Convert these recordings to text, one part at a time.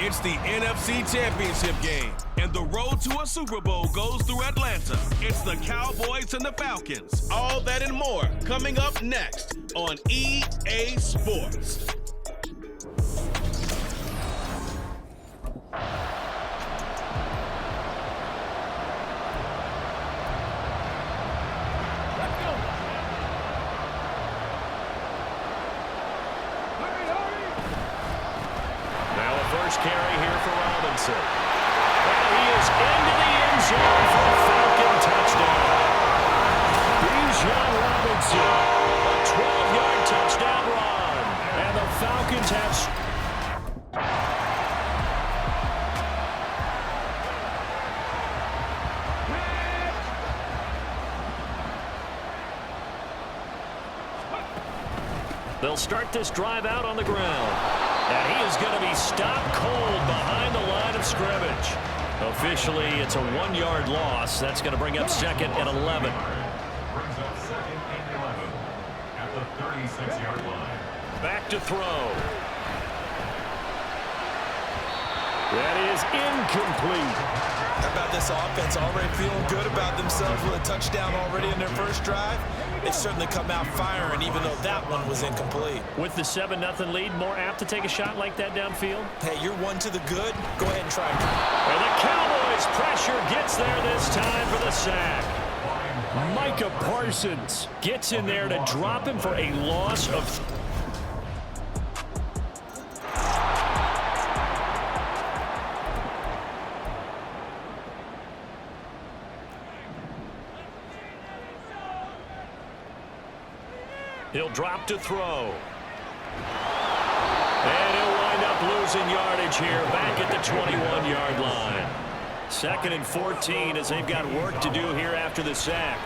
It's the NFC Championship game, and the road to a Super Bowl goes through Atlanta. It's the Cowboys and the Falcons. All that and more coming up next on EA Sports. Carry here for Robinson. And he is into the end zone for a Falcon touchdown. Bijan Robinson, a 12-yard touchdown run. And the Falcons have... They'll start this drive out on the ground. And he is going to be stopped cold behind the line of scrimmage. Officially, it's a 1-yard loss. That's going to bring up second and 11. Brings up second and 11 at the 36-yard line. Back to throw. That is incomplete. How about this offense already feeling good about themselves with a touchdown already in their first drive? They've certainly come out firing, even though that one was incomplete. With the 7-0 lead, more apt to take a shot like that downfield? Hey, you're one to the good. Go ahead and try it. And the Cowboys pressure gets there this time for the sack. Micah Parsons gets in there to drop him for a loss of... He'll drop to throw. And he'll wind up losing yardage here back at the 21-yard line. Second and 14 as they've got work to do here after the sack.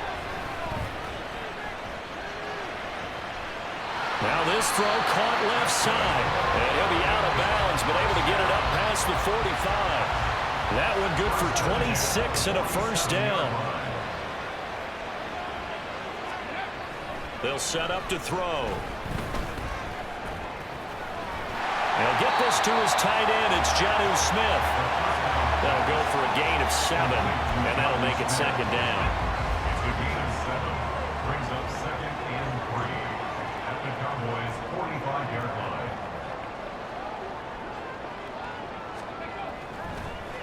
Now this throw caught left side. And he'll be out of bounds, but able to get it up past the 45. That one good for 26 and a first down. They'll set up to throw. They'll get this to his tight end. It's Jonnu Smith. That'll go for a gain of 7, and that'll make it second down. It's a gain of 7. Brings up second and 3 at the Cowboys' 45-yard line.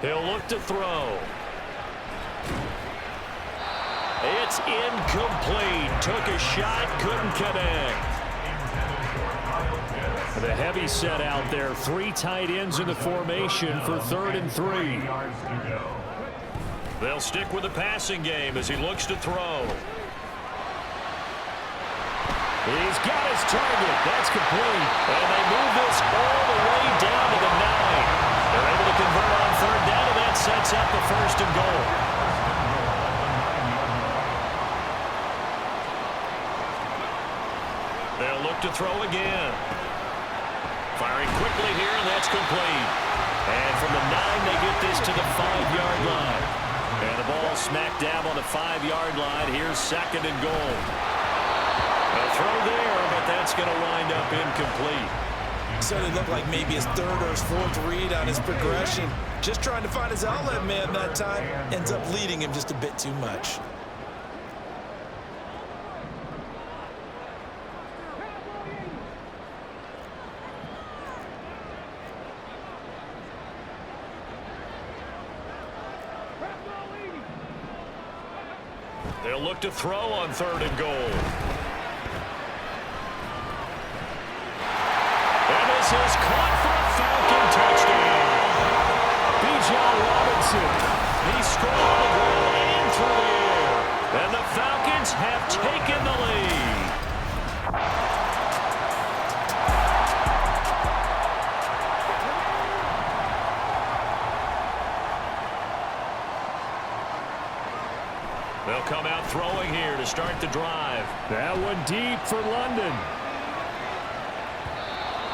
He'll look to throw. It's incomplete. Took a shot, couldn't connect. The heavy set out there. 3 tight ends in the formation for 3rd and 3. They'll stick with the passing game as he looks to throw. He's got his target. That's complete. And they move this all the way down to the 9. They're able to convert on 3rd down, and that sets up the 1st and goal. They'll look to throw again. Firing quickly here, and that's complete. And from the 9, they get this to the 5-yard line. And the ball smack dab on the 5-yard line. Here's 2nd and goal. A throw there, but that's going to wind up incomplete. Certainly looked like maybe his 3rd or his 4th read on his progression. Just trying to find his outlet man that time. Ends up leading him just a bit too much. They'll look to throw on 3rd and goal. And this is caught for a Falcon touchdown. Bijan Robinson. He scored on the ground and through the air. And the Falcons have taken the lead. They'll come out throwing here to start the drive. That one deep for London.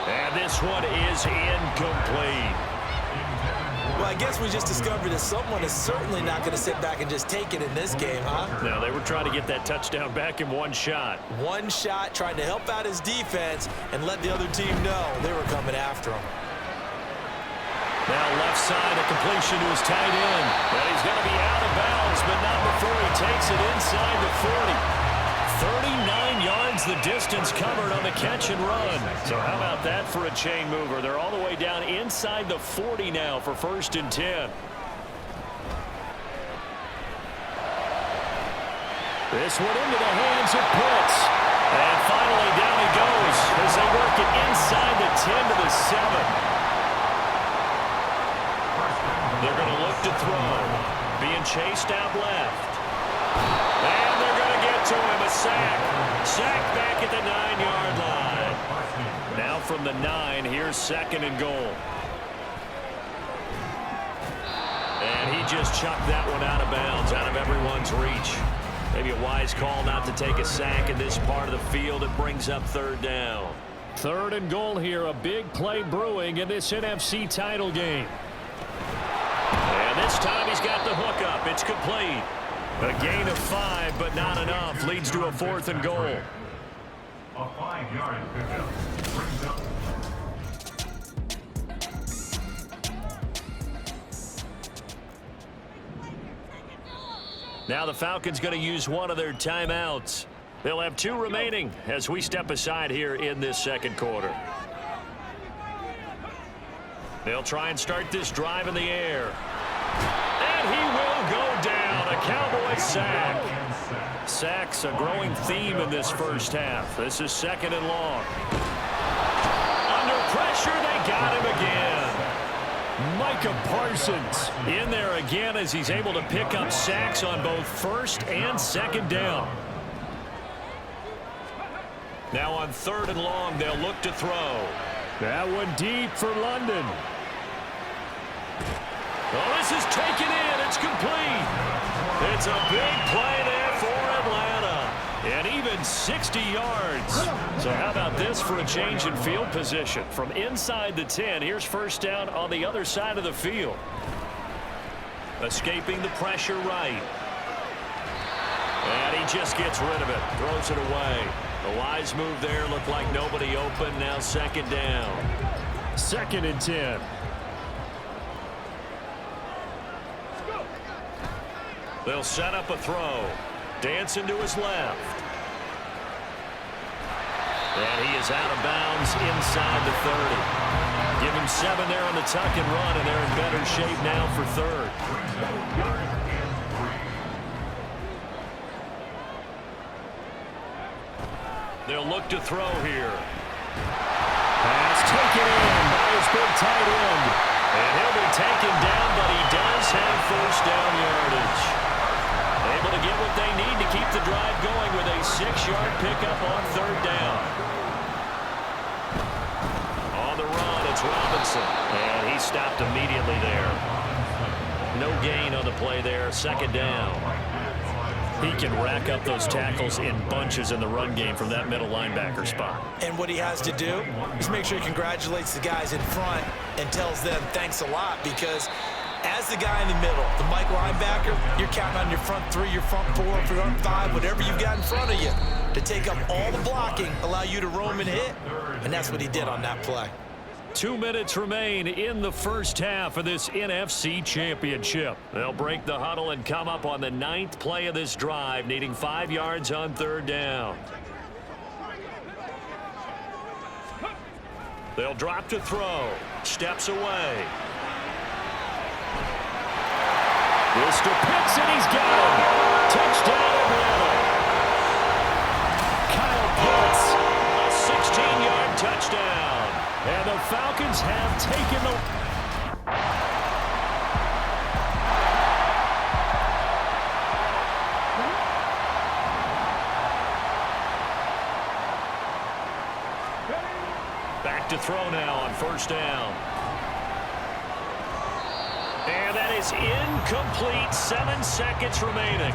And this one is incomplete. Well, I guess we just discovered that someone is certainly not going to sit back and just take it in this game, huh? No, they were trying to get that touchdown back in one shot. One shot, trying to help out his defense and let the other team know they were coming after him. Now left side, a completion to his tight end. And he's going to be out of bounds, but not before he takes it inside the 40. 39 yards the distance covered on the catch and run. So how about that for a chain mover? They're all the way down inside the 40 now for 1st and 10. This one into the hands of Pitts. And finally down he goes as they work it inside the 10 to the 7. They're going to look to throw. Being chased out left. And they're going to get to him. A sack. Sack back at the 9-yard line. Now from the 9, here's 2nd and goal. And he just chucked that one out of bounds, out of everyone's reach. Maybe a wise call not to take a sack in this part of the field. It brings up 3rd down. 3rd and goal here. A big play brewing in this NFC title game. And this time he's got the hook up. It's complete. A gain of 5, but not enough. Leads to a 4th and goal. A 5-yard pickup brings up. Now the Falcons going to use one of their timeouts. They'll have 2 remaining as we step aside here in this 2nd quarter. They'll try and start this drive in the air. And he will go down. A Cowboys sack. Sacks a growing theme in this first half. This is 2nd and long. Under pressure, they got him again. Micah Parsons in there again as he's able to pick up sacks on both 1st and 2nd down. Now on 3rd and long, they'll look to throw. That one deep for London. Oh, this is taken in. It's complete. It's a big play there for Atlanta. And even 60 yards. So how about this for a change in field position? From inside the 10, here's 1st down on the other side of the field. Escaping the pressure right. And he just gets rid of it. Throws it away. A wise move there. Looked like nobody open. Now 2nd down. 2nd and 10. They'll set up a throw. Dancing to his left. And he is out of bounds inside the 30. Give him 7 there on the tuck and run, and they're in better shape now for 3rd. They'll look to throw here. Pass taken in by his big tight end. And he'll be taken down, but he does have 1st down yardage. Able to get what they need to keep the drive going with a 6-yard pickup on 3rd down. On the run, it's Robinson. And he stopped immediately there. No gain on the play there. 2nd down. He can rack up those tackles in bunches in the run game from that middle linebacker spot. And what he has to do is make sure he congratulates the guys in front and tells them thanks a lot, because as the guy in the middle, the Mike linebacker, you're counting on your front 3, your front 4, your front 5, whatever you've got in front of you to take up all the blocking, allow you to roam and hit. And that's what he did on that play. 2 minutes remain in the first half of this NFC Championship. They'll break the huddle and come up on the 9th play of this drive, needing 5 yards on 3rd down. They'll drop to throw. Steps away. This to Pitts, and he's got him. Touchdown, Atlanta. Kyle Pitts, a 16-yard touchdown. And the Falcons have taken the... Back to throw now on 1st down. And that is incomplete. 7 seconds remaining.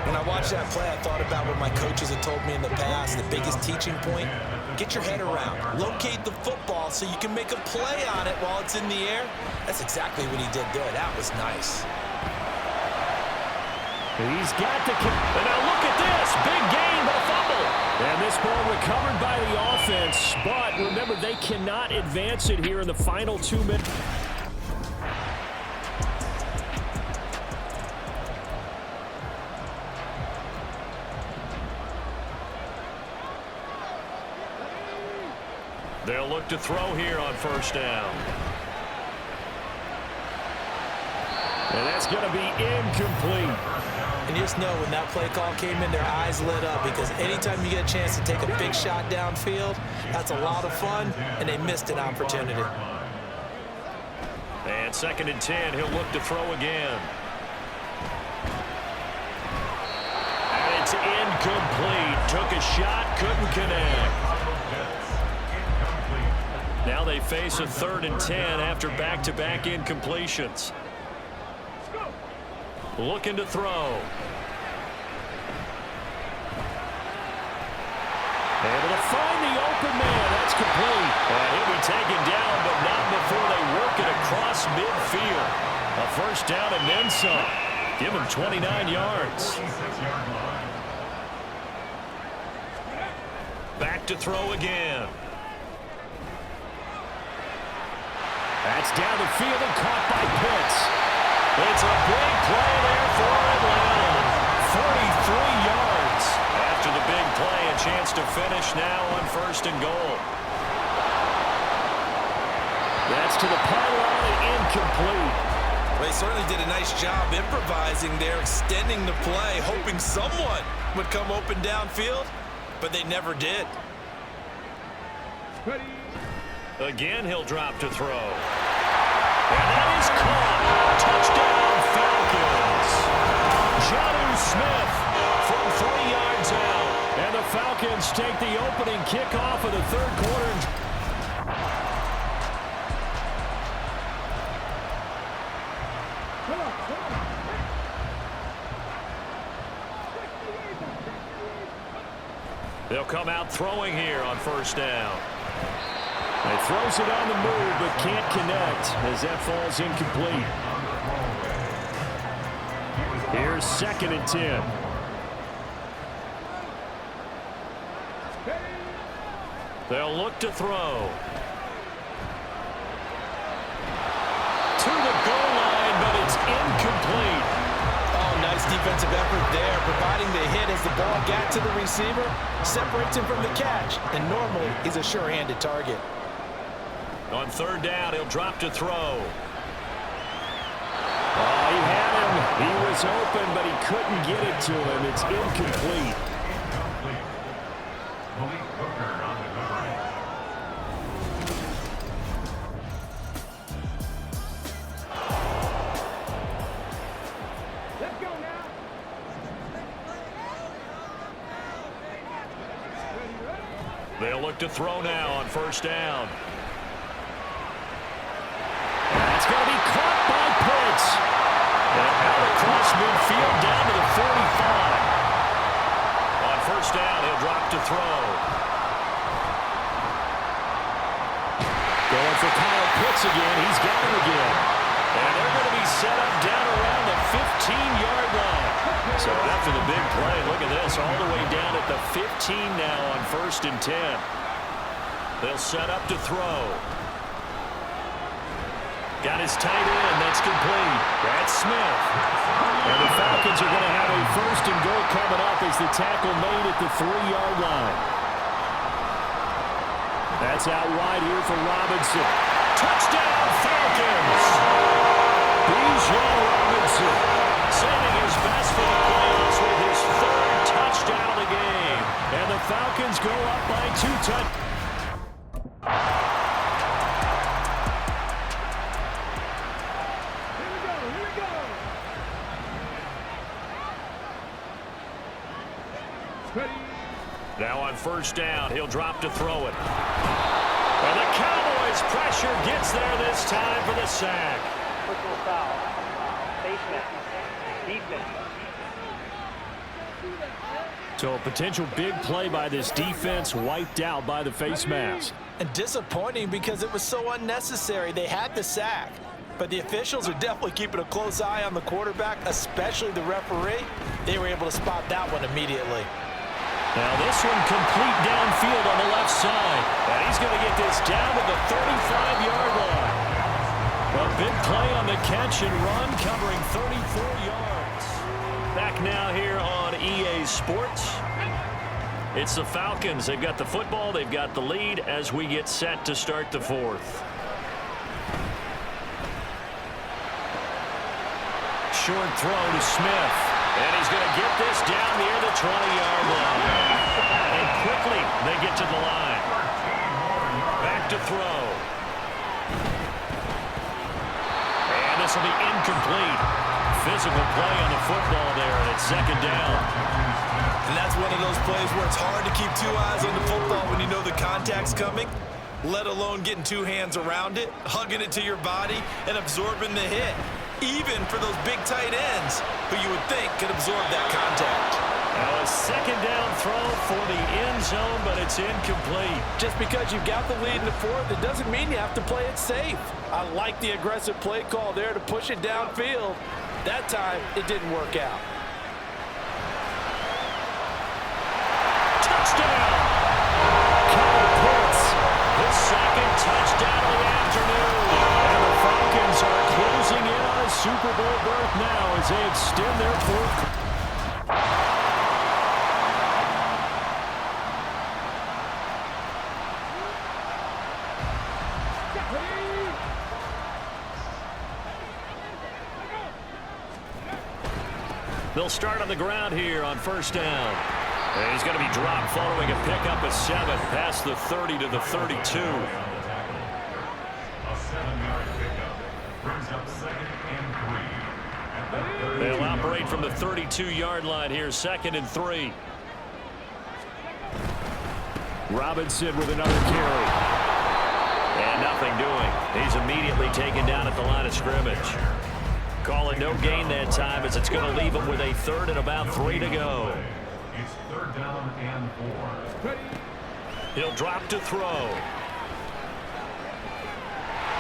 When I watched that play, I thought about what my coaches had told me in the past. The biggest teaching point, get your head around. Locate the football so you can make a play on it while it's in the air. That's exactly what he did there. That was nice. He's got the... And now look at this. Big gain, but a fumble. And this ball recovered by the offense. But remember, they cannot advance it here in the final 2 minutes. They'll look to throw here on first down. And that's going to be incomplete. And you just know when that play call came in, their eyes lit up, because anytime you get a chance to take a big shot downfield, that's a lot of fun, and they missed an opportunity. And 2nd and 10, he'll look to throw again. And it's incomplete. Took a shot, couldn't connect. Now they face a 3rd and 10 after back-to-back incompletions. Looking to throw. Able to find the open man. That's complete. And he'll be taken down, but not before they work it across midfield. A first down and then some. Give him 29 yards. Back to throw again. That's down the field and caught by Pitts. It's a big play there for Atlanta. 43 yards. After the big play, a chance to finish now on 1st and goal. That's to the pylon and incomplete. Well, they certainly did a nice job improvising there, extending the play, hoping someone would come open downfield, but they never did. Again, he'll drop to throw. And that is caught. Touchdown, Falcons. Jonnu Smith from 3 yards out. And the Falcons take the opening kickoff of the 3rd quarter. They'll come out throwing here on first down. He throws it on the move, but can't connect as that falls incomplete. Here's 2nd and 10. They'll look to throw. To the goal line, but it's incomplete. Oh, nice defensive effort there, providing the hit as the ball got to the receiver, separates him from the catch, and normally he's a sure-handed target. On 3rd down, he'll drop to throw. Oh, he had him. He was open, but he couldn't get it to him. It's incomplete. Let's go now. They'll look to throw now on first down. That's going to be caught by Pitts. And out across midfield down to the 45. On first down, he'll drop to throw. Going for Kyle Pitts again. He's got him again. And they're going to be set up down around the 15-yard line. So after the big play, look at this, all the way down at the 15 now on 1st and 10. They'll set up to throw. Got his tight end. That's complete. That's Smith. And the Falcons are going to have a 1st and goal coming up as the tackle made at the 3-yard line. That's out wide here for Robinson. Touchdown, Falcons! Bijan Robinson saving his best for the playoffs with his 3rd touchdown of the game. And the Falcons go up by 2 touchdowns. Now on first down, he'll drop to throw it. And the Cowboys pressure gets there this time for the sack. Personal foul. Basement. Defense. So a potential big play by this defense wiped out by the face mask. And disappointing because it was so unnecessary. They had the sack. But the officials are definitely keeping a close eye on the quarterback, especially the referee. They were able to spot that one immediately. Now this one complete downfield on the left side. And he's going to get this down to the 35-yard line. A big play on the catch and run, covering 34 yards. Back now here on EA Sports. It's the Falcons. They've got the football. They've got the lead as we get set to start the fourth. Short throw to Smith. And he's going to get this down near the 20-yard line. And quickly they get to the line. Back to throw. And this will be incomplete. Physical play on the football there, and it's second down. And that's one of those plays where it's hard to keep two eyes on the football when you know the contact's coming, let alone getting two hands around it, hugging it to your body, and absorbing the hit. Even for those big tight ends who you would think could absorb that contact. Now a second down throw for the end zone, but it's incomplete. Just because you've got the lead in the fourth, it doesn't mean you have to play it safe. I like the aggressive play call there to push it downfield. That time, it didn't work out. Touchdown! Kyle Pitts, his second touchdown of the afternoon. And the Falcons are closing in on a Super Bowl berth now as they extend their fourth. They'll start on the ground here on first down. And he's going to be dropped following a pickup of 7 past the 30 to the 32. A 7-yard pickup brings up 2nd and 3. They'll operate from the 32-yard line here, 2nd and 3. Robinson with another carry. And nothing doing. He's immediately taken down at the line of scrimmage. Call it no gain that time as it's going to leave him with a 3rd and about 3 to go. It's 3rd down and 4. He'll drop to throw.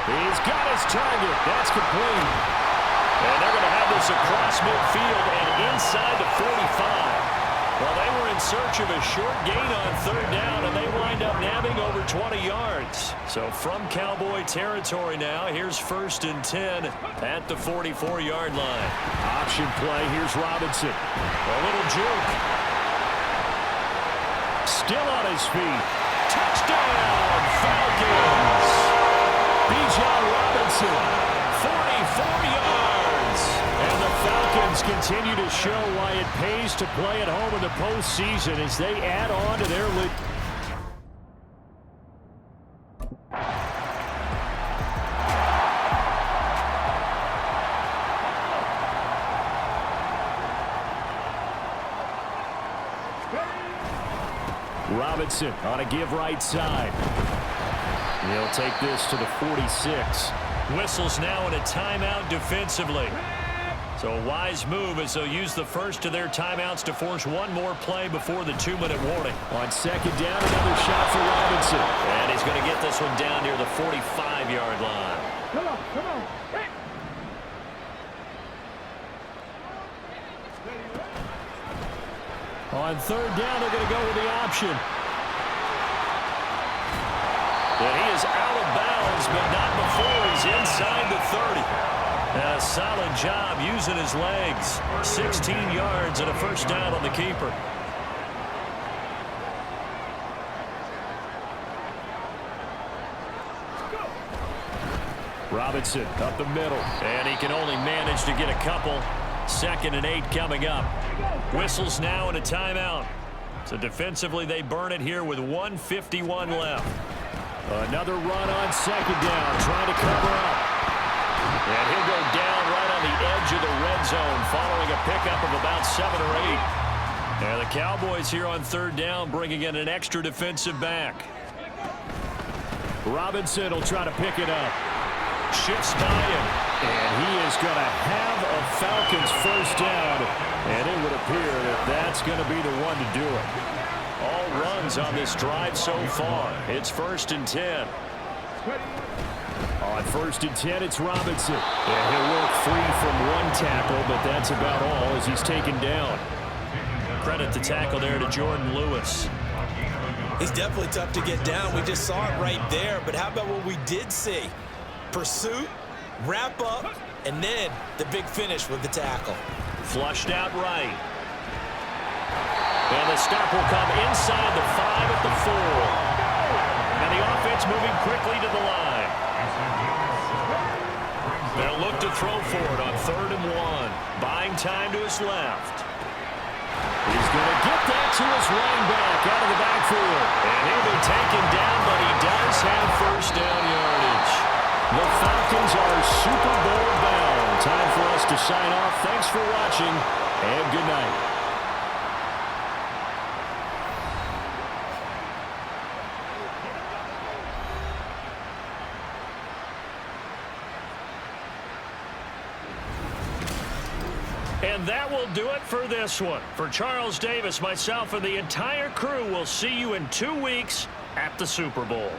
He's got his target. That's complete. And they're going to have this across midfield and inside the 45. Well, they were in search of a short gain on 3rd down, and they wind up nabbing over 20 yards. So from Cowboy territory now, here's 1st and 10 at the 44-yard line. Option play. Here's Robinson. A little juke. Still on his feet. Touchdown, Falcons. Bijan Robinson, 44 yards. And the Falcons continue to show why it pays to play at home in the postseason as they add on to their lead. Robinson on a give right side. He'll take this to the 46. Whistles now in a timeout defensively. So a wise move as they'll use the first of their timeouts to force one more play before the 2-minute warning. On 2nd down, another shot for Robinson. And he's going to get this one down near the 45-yard line. Come on. Hey. On 3rd down, they're going to go with the option. And he is out of bounds, but not before he's inside the 30. And a solid job using his legs. 16 yards and a 1st down on the keeper. Robinson up the middle. And he can only manage to get a couple. 2nd and 8 coming up. Whistles now in a timeout. So defensively they burn it here with 1:51 left. Another run on 2nd down, trying to cover up. And he'll go down right on the edge of the red zone following a pickup of about 7 or 8. And the Cowboys here on 3rd down bringing in an extra defensive back. Robinson will try to pick it up. Shifts by him. And he is going to have a Falcons 1st down. And it would appear that that's going to be the one to do it. All runs on this drive so far. It's 1st and 10. On 1st and 10, it's Robinson. And he'll work free from one tackle, but that's about all as he's taken down. Credit the tackle there to Jordan Lewis. He's definitely tough to get down. We just saw it right there. But how about what we did see? Pursuit, wrap up, and then the big finish with the tackle. Flushed out right. And the stop will come inside the 5 at the 4. And the offense moving quickly to the line. They'll look to throw for it on 3rd and 1. Buying time to his left. He's going to get that to his running back out of the backfield. And he'll be taken down, but he does have first down yardage. The Falcons are Super Bowl bound. Time for us to sign off. Thanks for watching, and good night. And that will do it for this one. For Charles Davis, myself, and the entire crew, we'll see you in 2 weeks at the Super Bowl.